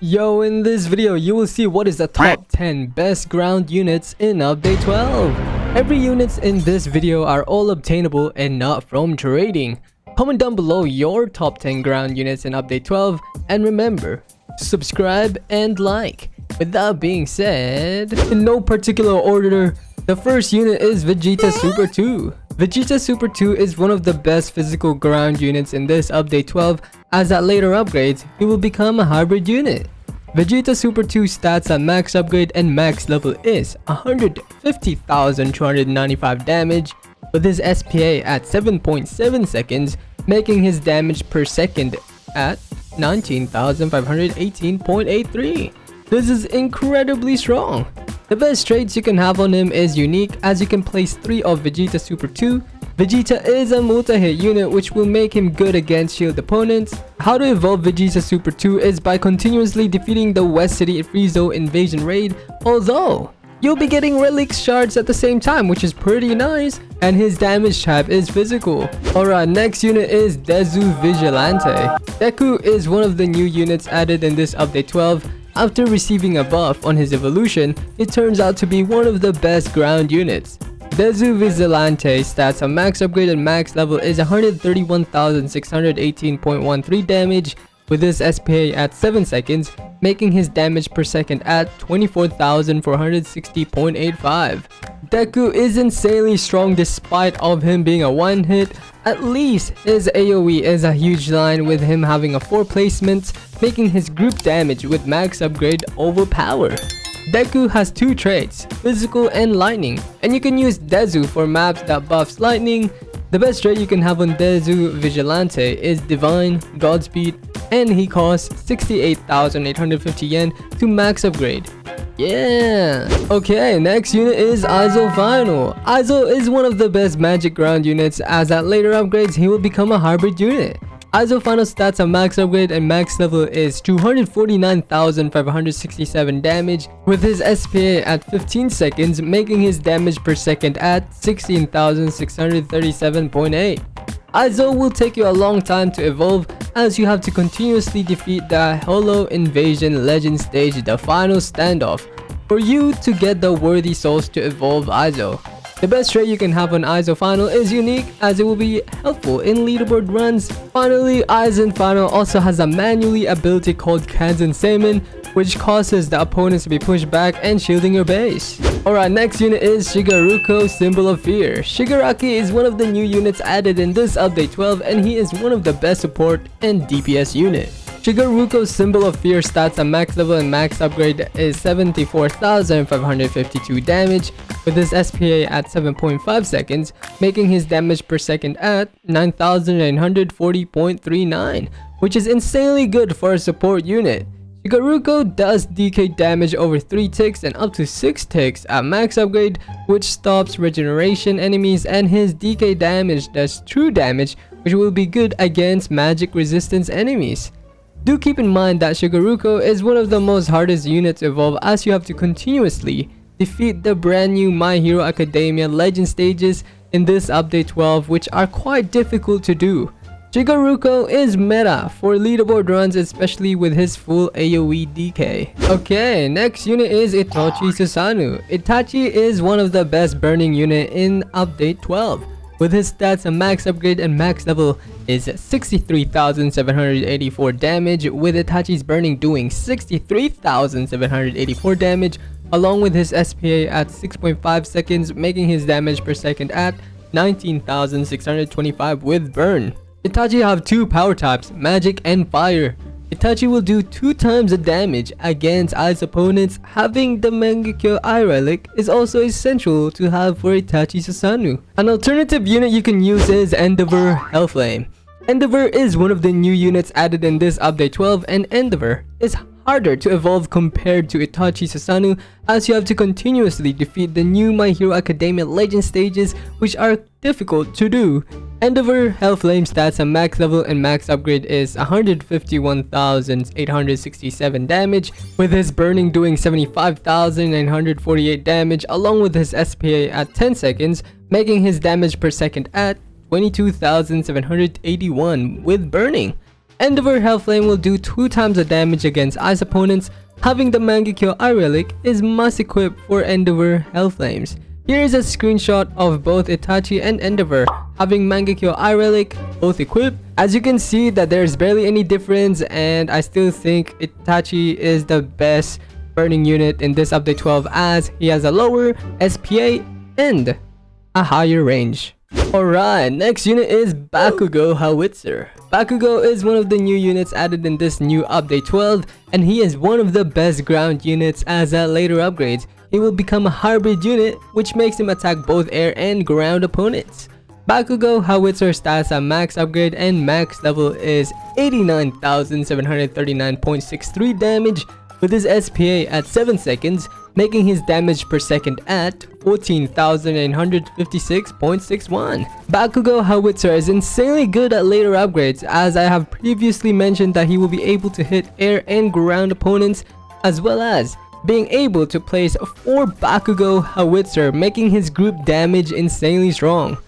Yo, in this video, you will see what is the top 10 best ground units in Update 12. Every units in this video are all obtainable and not from trading. Comment down below your top 10 ground units in Update 12 and remember to subscribe and like. With that being said, in no particular order, the first unit is Vegeta Super 2. Vegeta Super 2 is one of the best physical ground units in this Update 12, as at later upgrades, he will become a hybrid unit. Vegeta Super 2 stats at max upgrade and max level is 150,295 damage, with his SPA at 7.7 seconds, making his damage per second at 19,518.83. This is incredibly strong. The best traits you can have on him is unique, as you can place 3 of Vegeta Super 2. Vegeta is a multi-hit unit which will make him good against shield opponents. How to evolve Vegeta Super 2 is by continuously defeating the West City Friezo invasion raid, although you'll be getting relic shards at the same time, which is pretty nice, and his damage type is physical. Alright, next unit is Deku Vigilante. Deku is one of the new units added in this update 12. After receiving a buff on his evolution, it turns out to be one of the best ground units. Deku Vigilante stats on max upgrade and max level is 131,618.13 damage, with his SPA at 7 seconds, making his damage per second at 24,460.85. Deku is insanely strong despite of him being a one hit. At least his AoE is a huge line, with him having a 4 placements, making his group damage with max upgrade overpower. Deku has 2 traits, physical and lightning, and you can use Deku for maps that buffs lightning. The best trait you can have on Deku Vigilante is Divine, Godspeed, and he costs 68,850 yen to max upgrade. Yeah! Okay, next unit is Aizo Final. Aizo is one of the best magic ground units, as at later upgrades he will become a hybrid unit. Aizo Final stats at max upgrade and max level is 249,567 damage, with his SPA at 15 seconds, making his damage per second at 16,637.8. Aizo will take you a long time to evolve, as you have to continuously defeat the Holo Invasion Legend stage, the final standoff, for you to get the worthy souls to evolve Aizo. The best trait you can have on Aizo Final is unique, as it will be helpful in leaderboard runs. Finally, Aizen Final also has a manually ability called Kanzen Seimin, which causes the opponents to be pushed back and shielding your base. Alright, next unit is Shigaruko, Symbol of Fear. Shigaraki is one of the new units added in this update 12, and he is one of the best support and DPS unit. Shigaruko's Symbol of Fear stats at max level and max upgrade is 74,552 damage, with his SPA at 7.5 seconds, making his damage per second at 9,940.39, which is insanely good for a support unit. Shigaruko does DK damage over 3 ticks and up to 6 ticks at max upgrade, which stops regeneration enemies, and his DK damage does true damage, which will be good against magic resistance enemies. Do keep in mind that Shigaruko is one of the most hardest units to evolve, as you have to continuously defeat the brand new My Hero Academia Legend stages in this update 12, which are quite difficult to do. Shigaruko is meta for leaderboard runs, especially with his full AoE DK. Okay, next unit is Itachi Susanoo. Itachi is one of the best burning unit in update 12. With his stats and max upgrade and max level is 63,784 damage, with Itachi's burning doing 63,784 damage, along with his SPA at 6.5 seconds, making his damage per second at 19,625 with burn. Itachi have 2 power types, magic and fire. Itachi will do 2 times the damage against Ice opponents. Having the Mangekyo Eye Relic is also essential to have for Itachi Susanoo. An alternative unit you can use is Endeavor Hellflame. Endeavor is one of the new units added in this update 12, and Endeavor is harder to evolve compared to Itachi Susanoo, as you have to continuously defeat the new My Hero Academia Legend stages, which are difficult to do. Endeavor Hellflame stats at max level and max upgrade is 151,867 damage, with his burning doing 75,948 damage, along with his SPA at 10 seconds, making his damage per second at 22,781 with burning. Endeavor Hellflame will do 2 times the damage against ice opponents. Having the Mangekyo Eye Relic is must equip for Endeavor Hellflames. Here is a screenshot of both Itachi and Endeavor having Mangekyo Eye Relic both equipped. As you can see that there's barely any difference, and I still think Itachi is the best burning unit in this update 12 as he has a lower SPA and a higher range. Alright, next unit is Bakugou Howitzer. Bakugou is one of the new units added in this new update 12, and he is one of the best ground units. As at later upgrades, he will become a hybrid unit, which makes him attack both air and ground opponents. Bakugou Howitzer stats at max upgrade and max level is 89,739.63 damage with his SPA at 7 seconds, making his damage per second at 14,956.61. Bakugou Howitzer is insanely good at later upgrades, as I have previously mentioned that he will be able to hit air and ground opponents, as well as being able to place 4 Bakugou Howitzer, making his group damage insanely strong.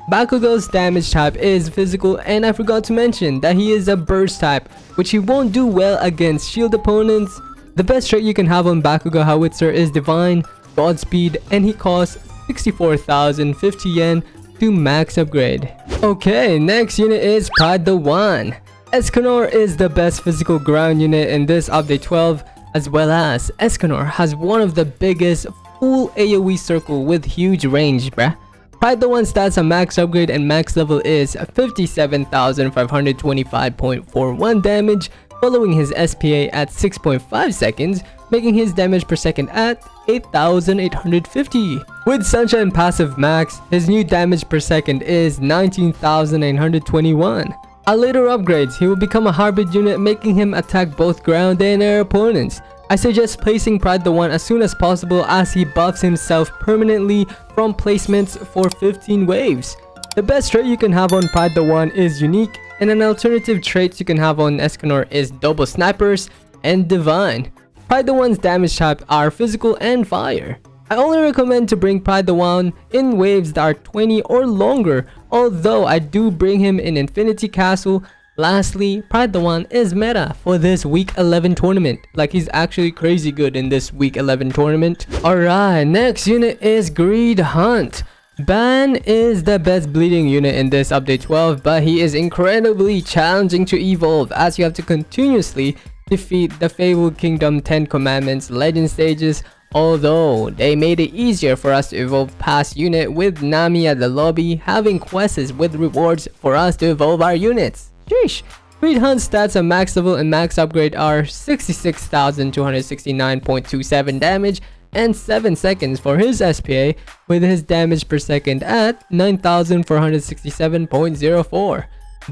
Bakugou's damage type is physical, and I forgot to mention that he is a burst type, which he won't do well against shield opponents. The best trait you can have on Bakugou Howitzer is Divine, Godspeed, and he costs 64,050 yen to max upgrade. Okay, next unit is Pride the One. Escanor is the best physical ground unit in this update 12, as well as Escanor has one of the biggest full AoE circle with huge range, bruh. Pride the One stats at max upgrade and max level is 57,525.41 damage, following his SPA at 6.5 seconds, making his damage per second at 8,850. With Sunshine passive max, his new damage per second is 19,921. At later upgrades, he will become a hybrid unit, making him attack both ground and air opponents. I suggest placing Pride the One as soon as possible, as he buffs himself permanently from placements for 15 waves. The best trait you can have on Pride the One is Unique, and an alternative trait you can have on Escanor is Double Snipers and Divine. Pride the One's damage type are physical and fire. I only recommend to bring Pride the One in waves that are 20 or longer, although I do bring him in Infinity Castle. Lastly, Pride the One is meta for this week 11 tournament. Like, he's actually crazy good in this week 11 tournament. Alright, next unit is Greed Hunt. Ban is the best bleeding unit in this update 12, but he is incredibly challenging to evolve, as you have to continuously defeat the Fabled Kingdom 10 Commandments legend stages, although they made it easier for us to evolve past unit with Nami at the lobby having quests with rewards for us to evolve our units. Sheesh. Greed Hunt stats at max level and max upgrade are 66,269.27 damage and 7 seconds for his SPA, with his damage per second at 9,467.04.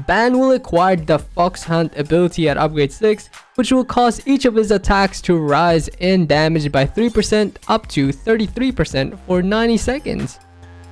Ban will acquire the Fox Hunt ability at upgrade 6, which will cause each of his attacks to rise in damage by 3% up to 33% for 90 seconds.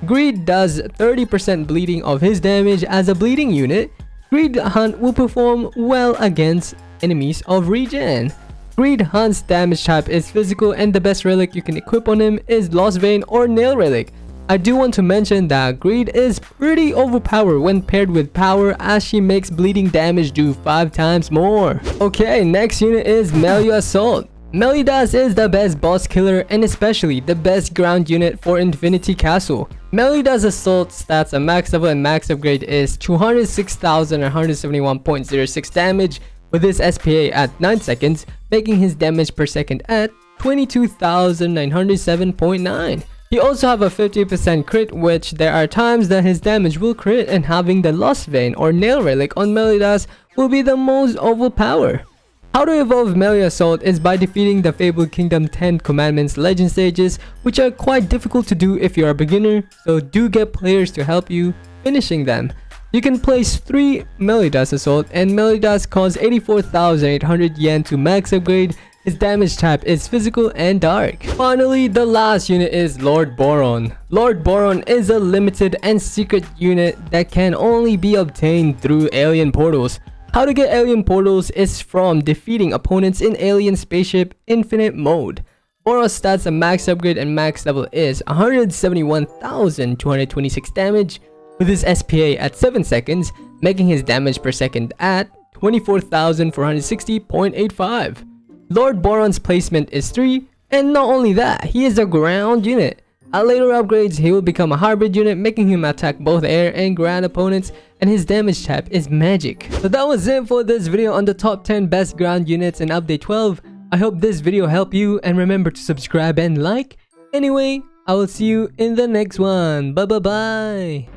Greed does 30% bleeding of his damage as a bleeding unit. Greed Hunt will perform well against enemies of regen. Greed Hunt's damage type is physical, and the best relic you can equip on him is Lost Vein or Nail Relic. I do want to mention that Greed is pretty overpowered when paired with Power, as she makes bleeding damage do 5 times more. Okay, next unit is Melee Assault. Melidas is the best boss killer and especially the best ground unit for Infinity Castle. Melidas Assault stats at max level and max upgrade is 206,171.06 damage with his SPA at 9 seconds, making his damage per second at 22,907.9. He also have a 50% crit, which there are times that his damage will crit, and having the Lost Vein or Nail Relic on Melidas will be the most overpowered. How to evolve Melee Assault is by defeating the Fabled Kingdom 10 Commandments legend stages, which are quite difficult to do if you are a beginner, so do get players to help you finishing them. You can place 3 Melidas Assault, and Melidas costs 84,800 yen to max upgrade. His damage type is physical and dark. Finally, the last unit is Lord Boron. Lord Boron is a limited and secret unit that can only be obtained through alien portals. How to get alien portals is from defeating opponents in alien spaceship infinite mode. Boron's stats at max upgrade and max level is 171,226 damage with his SPA at 7 seconds, making his damage per second at 24,460.85. Lord Boron's placement is 3, and not only that, he is a ground unit. At later upgrades, he will become a hybrid unit, making him attack both air and ground opponents, and his damage type is magic. So that was it for this video on the top 10 best ground units in update 12. I hope this video helped you, and remember to subscribe and like. Anyway, I will see you in the next one. Bye bye bye.